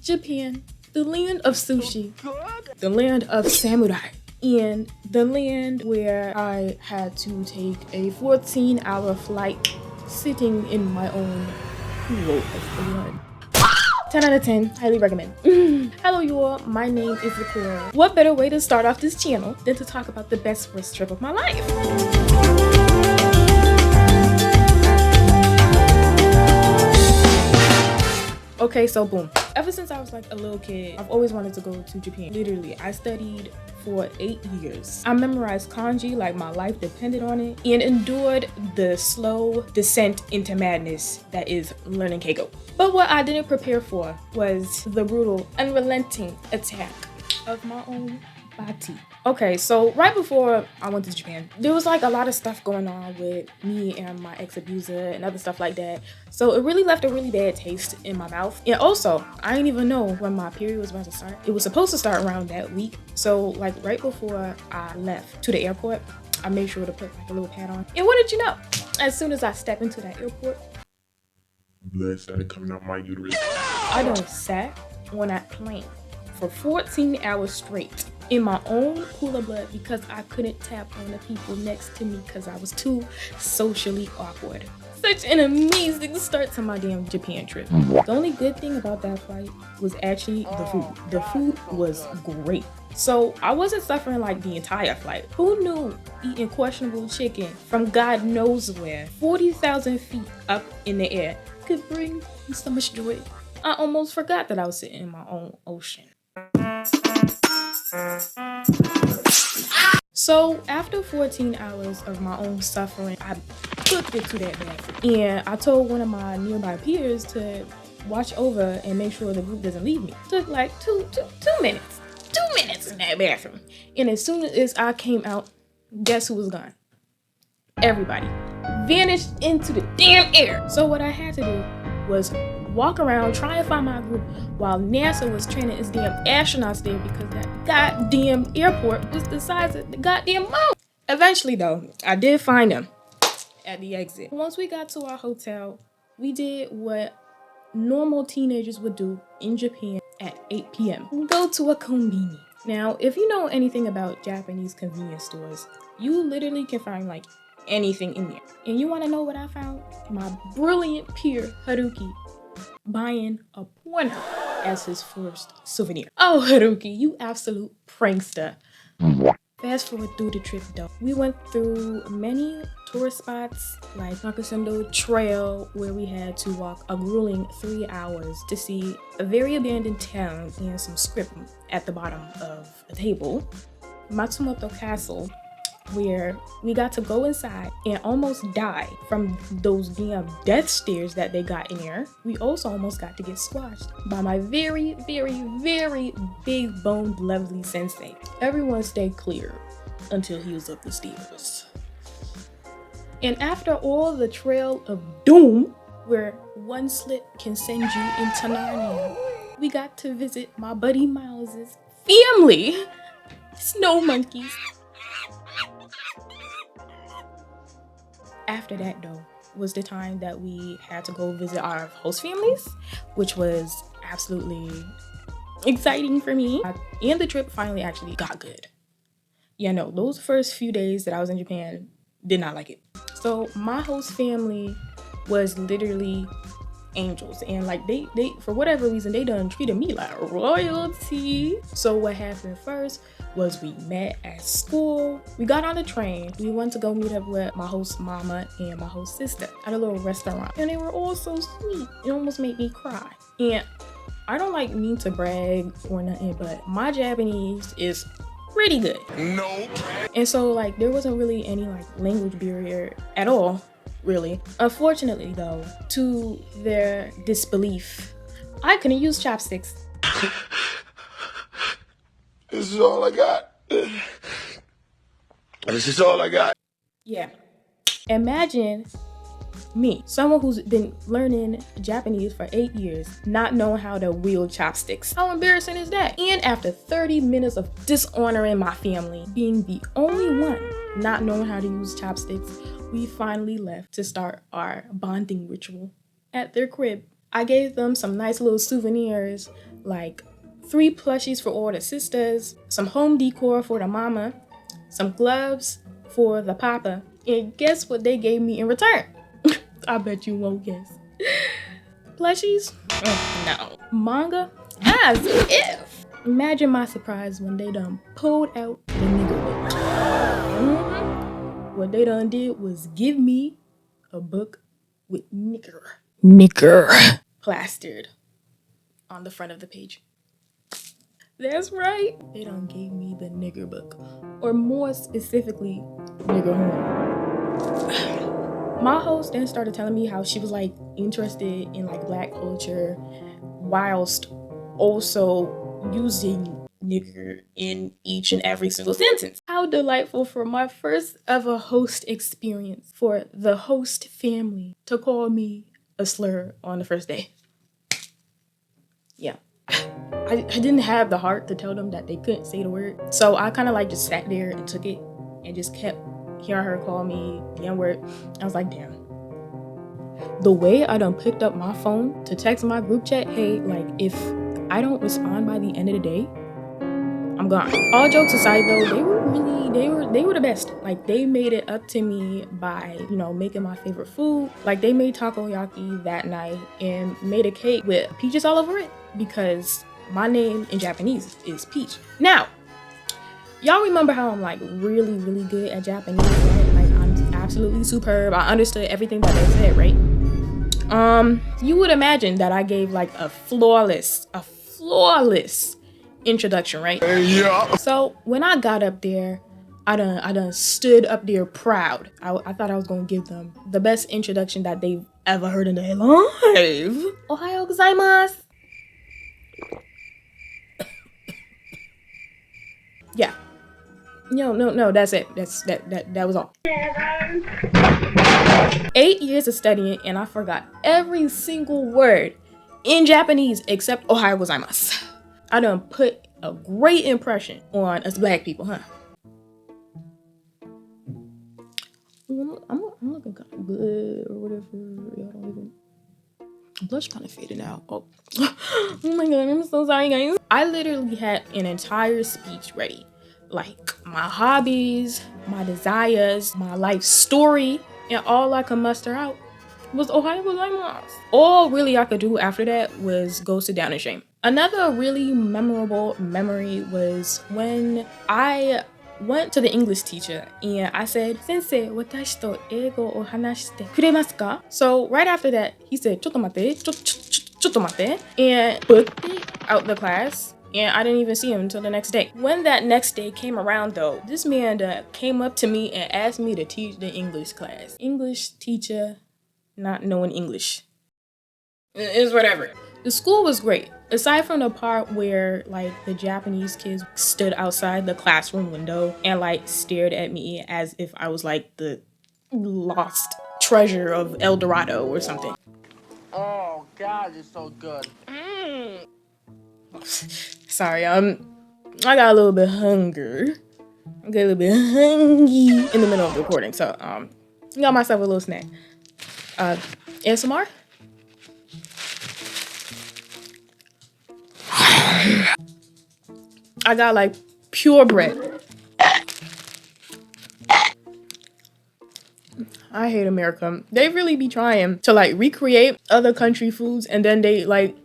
Japan, the land of sushi, the land of samurai, and the land where I had to take a 14-hour flight sitting in my own pool of blood. 10 out of 10, highly recommend. Hello you all, my name is Zakora. What better way to start off this channel than to talk about the best first trip of my life? Okay, so boom. Ever since I was like a little kid, I've always wanted to go to Japan. Literally, I studied for 8 years. I memorized kanji like my life depended on it and endured the slow descent into madness that is learning Keiko. But what I didn't prepare for was the brutal, unrelenting attack of my own body. Okay, so right before I went to Japan, there was like a lot of stuff going on with me and my ex-abuser and other stuff like that. So it really left a really bad taste in my mouth. And also, I didn't even know when my period was about to start. It was supposed to start around that week. So like right before I left to the airport, I made sure to put like a little pad on. And what did you know? As soon as I stepped into that airport, blood started coming out my uterus. I done sat on that plane for 14 hours straight in my own pool of blood because I couldn't tap on the people next to me because I was too socially awkward. Such an amazing start to my damn Japan trip. The only good thing about that flight was actually the food. The food was great. So I wasn't suffering like the entire flight. Who knew eating questionable chicken from God knows where, 40,000 feet up in the air, could bring me so much joy? I almost forgot that I was sitting in my own ocean. So after 14 hours of my own suffering, I booked it to that bathroom. And I told one of my nearby peers to watch over and make sure the group doesn't leave me. It took like two minutes. 2 minutes in that bathroom. And as soon as I came out, guess who was gone? Everybody. Vanished into the damn air. So what I had to do was walk around, try and find my group while NASA was training its damn astronauts there because that goddamn airport was the size of the goddamn moon. Eventually though, I did find them at the exit. Once we got to our hotel, we did what normal teenagers would do in Japan at 8 p.m. Go to a konbini. Now, if you know anything about Japanese convenience stores, you literally can find like anything in there. And you want to know what I found? My brilliant peer, Haruki, buying a porno as his first souvenir. Oh, Haruki, you absolute prankster. Fast forward through the trip though. We went through many tourist spots like Nakasendo Trail, where we had to walk a grueling 3 hours to see a very abandoned town and some script at the bottom of a table. Matsumoto Castle, where we got to go inside and almost die from those damn death stares that they got in there. We also almost got to get squashed by my very, very, very big boned lovely sensei. Everyone stay clear until he was up the stairs. And after all the trail of doom, where one slip can send you into Narnia, we got to visit my buddy Miles's family, snow monkeys. After that though was the time that we had to go visit our host families, which was absolutely exciting for me. And the trip finally actually got good. Yeah, no, those first few days that I was in Japan, did not like it. So my host family was literally angels, and like they for whatever reason they done treated me like royalty. So what happened first was we met at school. We got on the train. We went to go meet up with my host mama and my host sister at a little restaurant, and they were all so sweet. It almost made me cry. And I don't like mean to brag or nothing, but my Japanese is pretty good. No. And so like there wasn't really any like language barrier at all, really. Unfortunately though, to their disbelief, I couldn't use chopsticks. This is all I got. This is all I got. Yeah. Imagine me, someone who's been learning Japanese for 8 years, not knowing how to wield chopsticks. How embarrassing is that? And after 30 minutes of dishonoring my family, being the only one not knowing how to use chopsticks, we finally left to start our bonding ritual at their crib. I gave them some nice little souvenirs like 3 plushies for all the sisters, some home decor for the mama, some gloves for the papa, and guess what they gave me in return? I bet you won't guess. Plushies? No. Manga? As if. Imagine my surprise when they done pulled out the nigga book. What they done did was give me a book with nigger plastered on the front of the page. That's right. They done gave me the nigger book. Or more specifically, nigger horn. My host then started telling me how she was like interested in like Black culture whilst also using nigger in each and every single sentence. How delightful for my first ever host experience for the host family to call me a slur on the first day. Yeah. I didn't have the heart to tell them that they couldn't say the word. So I kind of like just sat there and took it and just kept hearing her call me the N-word. I was like, damn. The way I done picked up my phone to text my group chat, hey, like if I don't respond by the end of the day, I'm gone. All jokes aside though, they were the best. Like they made it up to me by, making my favorite food. Like they made takoyaki that night and made a cake with peaches all over it because my name in Japanese is Peach. Now, y'all remember how I'm like really, really good at Japanese, right? Like I'm absolutely superb. I understood everything that they said, right? You would imagine that I gave like a flawless introduction, right? Yeah. So when I got up there, I done stood up there proud. I thought I was gonna give them the best introduction that they've ever heard in their life. Ohayou gozaimasu. Yeah. No, that's it. That was all. 8 years of studying and I forgot every single word in Japanese except Ohayou gozaimasu. I done put a great impression on us Black people, huh? I'm looking kind of good or whatever. Y'all don't even. Blush kind of faded out. Oh my god, I'm so sorry, guys. I literally had an entire speech ready. Like my hobbies, my desires, my life story, and all I could muster out was Ohayou gozaimasu. All really I could do after that was go sit down in shame. Another really memorable memory was when I went to the English teacher and I said, "Sensei, watashi to eigo o hanashite kuremasu ka?" So right after that, he said, "Chotto matte, chotto matte," and booked it out the class. And I didn't even see him until the next day. When that next day came around though, this man came up to me and asked me to teach the English class. English teacher not knowing English. It's whatever. The school was great. Aside from the part where like the Japanese kids stood outside the classroom window and like stared at me as if I was like the lost treasure of El Dorado or something. Oh God, it's so good. Sorry, I got a little bit hunger. I got a little bit hungry in the middle of the recording, so got myself a little snack. ASMR. I got like pure bread. I hate America. They really be trying to like recreate other country foods and then they like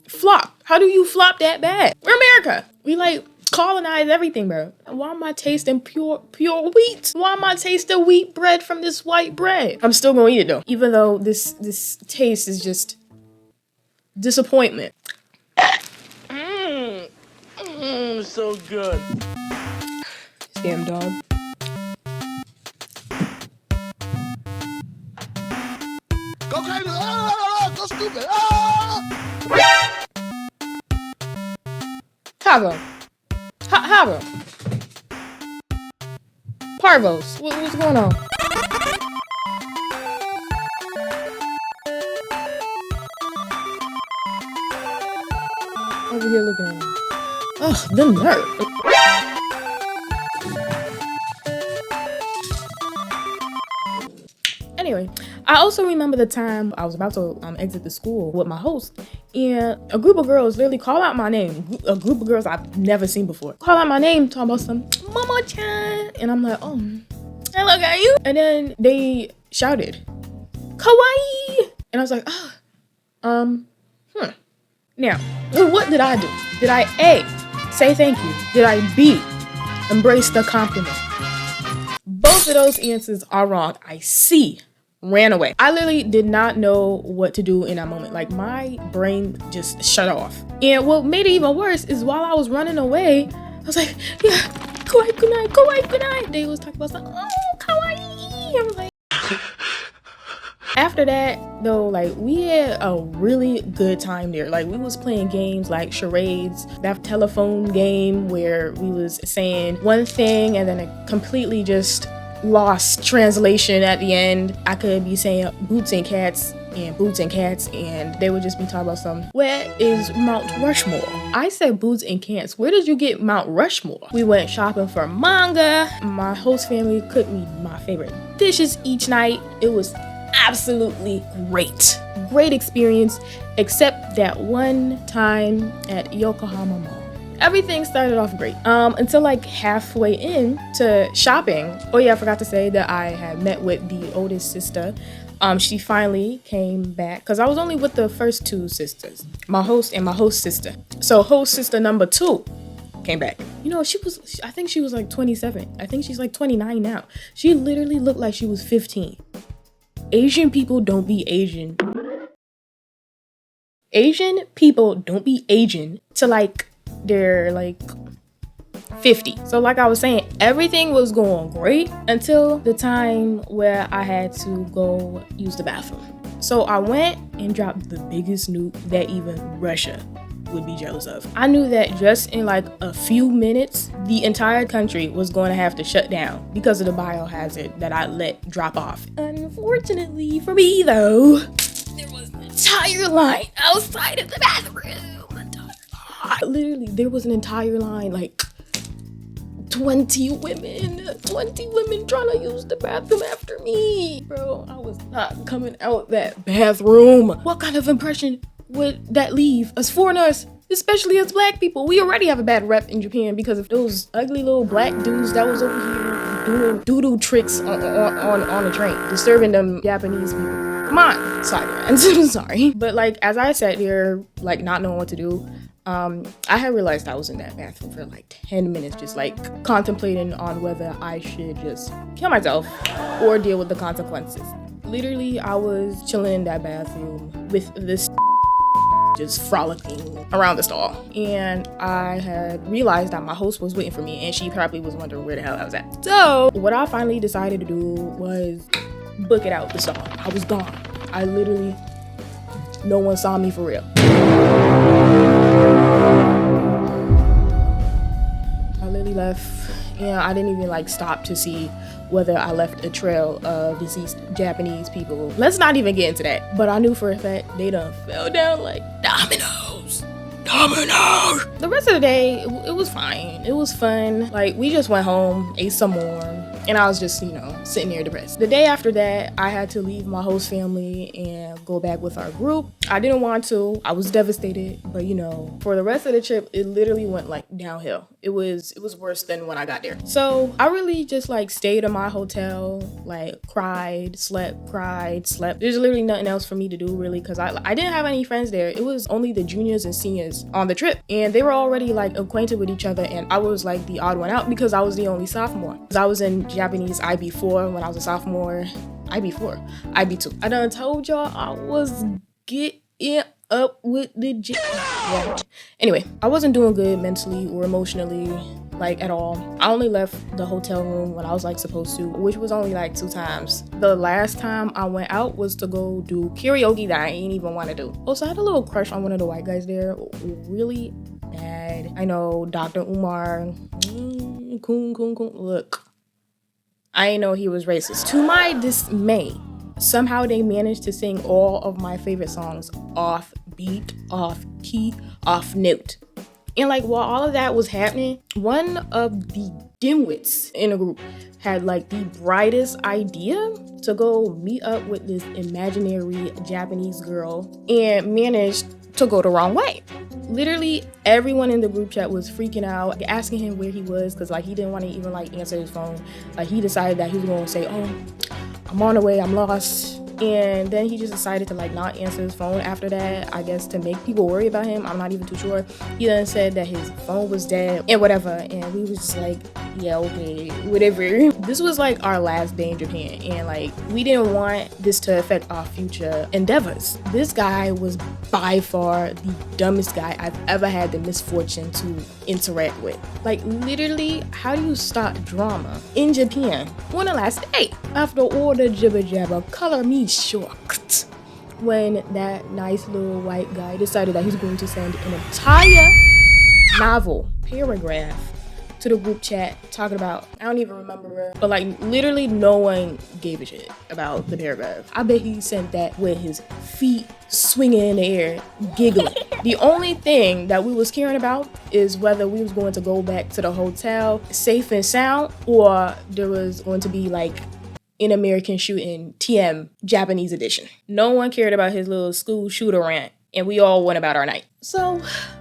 flop. How do you flop that bad? We're America. We like colonize everything, bro. Why am I tasting pure wheat? Why am I tasting wheat bread from this white bread? I'm still gonna eat it though, even though this taste is just disappointment. So good. Damn dog. Go crazy. Go stupid. Cabo. Habo. Parvos. What's going on? Over here looking at me. Ugh, the nerve. Anyway, I also remember the time I was about to exit the school with my host, And a group of girls literally call out my name. A group of girls I've never seen before. Call out my name, talking about some Mama-chan. And I'm like, oh, I look at you. And then they shouted, kawaii. And I was like, Now, what did I do? Did I A, say thank you? Did I B, embrace the compliment? Both of those answers are wrong. I C, ran away. I literally did not know what to do in that moment. Like, my brain just shut off. And what made it even worse is while I was running away, I was like, yeah, kawaii kunai, kawaii kunai. They was talking about something, oh, kawaii. I was like, after that, though, like, we had a really good time there. Like, we was playing games like charades, that telephone game where we was saying one thing and then it completely just lost translation at the end. I could be saying boots and cats, and they would just be talking about something. Where is Mount Rushmore? I said boots and cats. Where did you get Mount Rushmore? We went shopping for manga. My host family cooked me my favorite dishes each night. It was absolutely great experience, except that one time at Yokohama Mall. Everything started off great until like halfway into shopping. Oh yeah, I forgot to say that I had met with the oldest sister. She finally came back because I was only with the first two sisters, my host and my host sister. So host sister number 2 came back. You know, I think she was like 27. I think she's like 29 now. She literally looked like she was 15. Asian people don't be Asian. Asian people don't be Asian till like they're like 50. So like I was saying, everything was going great until the time where I had to go use the bathroom. So I went and dropped the biggest nuke that even Russia would be jealous of. I knew that just in like a few minutes, the entire country was going to have to shut down because of the biohazard that I let drop off. Unfortunately for me though, there was an entire line outside of the bathroom. Literally, there was an entire line, like 20 women trying to use the bathroom after me. Bro, I was not coming out that bathroom. What kind of impression would that leave us foreigners, especially as black people? We already have a bad rep in Japan because of those ugly little black dudes that was over here doing doodle tricks on the train, disturbing them Japanese people. Come on, sorry, I'm sorry. But like, as I sat there, like not knowing what to do, I had realized I was in that bathroom for like 10 minutes, just like contemplating on whether I should just kill myself or deal with the consequences. Literally, I was chilling in that bathroom with this just frolicking around the stall. And I had realized that my host was waiting for me and she probably was wondering where the hell I was at. So what I finally decided to do was book it out the stall. I was gone. I literally, no one saw me for real. I literally left and I didn't even like stop to see whether I left a trail of deceased Japanese people. Let's not even get into that. But I knew for a fact they done fell down like dominoes. The rest of the day, it was fine. It was fun. Like, we just went home, ate some more, and I was just, sitting there depressed. The day after that, I had to leave my host family and go back with our group. I didn't want to. I was devastated, but for the rest of the trip, it literally went like downhill. It was worse than when I got there. So I really just like stayed in my hotel, like cried, slept. There's literally nothing else for me to do really, because I didn't have any friends there. It was only the juniors and seniors on the trip, and they were already like acquainted with each other, and I was like the odd one out because I was the only sophomore. Because I was in Japanese IB4 when I was a sophomore. IB2. I done told y'all I was getting up with the yeah. Anyway, I wasn't doing good mentally or emotionally, like at all. I only left the hotel room when I was like supposed to, which was only like 2 times. The last time I went out was to go do karaoke that I ain't even want to do. Also, I had a little crush on one of the white guys there, really bad. I know, Dr. Umar. Look, I didn't know he was racist. To my dismay, somehow they managed to sing all of my favorite songs off beat, off key, off note. And like while all of that was happening, one of the dimwits in the group had like the brightest idea to go meet up with this imaginary Japanese girl and managed to go the wrong way. Literally everyone in the group chat was freaking out, asking him where he was, because like he didn't want to even like answer his phone. Like he decided that he was going to say, oh, I'm on the way, I'm lost. And then he just decided to like not answer his phone after that, I guess to make people worry about him. I'm not even too sure. He then said that his phone was dead and whatever. And we was just like, yeah, okay, whatever. This was like our last day in Japan. And like, we didn't want this to affect our future endeavors. This guy was by far the dumbest guy I've ever had the misfortune to interact with. Like literally, how do you start drama in Japan on the last day? After all the jibber jabber, color me shocked when that nice little white guy decided that he's going to send an entire novel paragraph to the group chat talking about, I don't even remember where, but like literally no one gave a shit about the paragraph. I bet he sent that with his feet swinging in the air, giggling. The only thing that we was caring about is whether we was going to go back to the hotel safe and sound, or there was going to be like an American shooting TM Japanese edition. No one cared about his little school shooter rant, and we all went about our night. So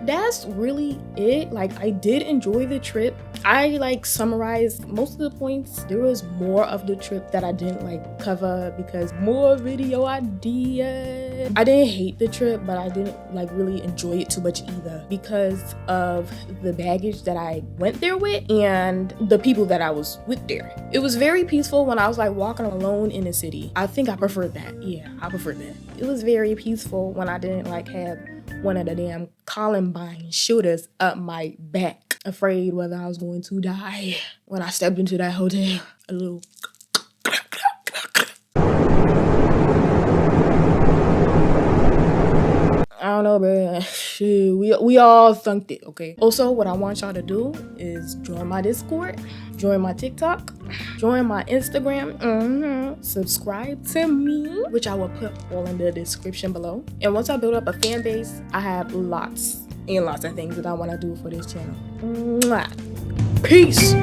that's really it. Like, I did enjoy the trip. I like summarized most of the points. There was more of the trip that I didn't like cover because more video ideas. I didn't hate the trip, but I didn't like really enjoy it too much either because of the baggage that I went there with and the people that I was with there. It was very peaceful when I was like walking alone in the city. I think I preferred that. Yeah, I preferred that. It was very peaceful when I didn't like have one of the damn Columbine shooters up my back, afraid whether I was going to die when I stepped into that hotel. A little I don't know, but shit, we all thunked it, okay? Also, what I want y'all to do is join my Discord, join my TikTok, join my Instagram, subscribe to me, which I will put all in the description below. And once I build up a fan base, I have lots and lots of things that I want to do for this channel. Mwah. Peace!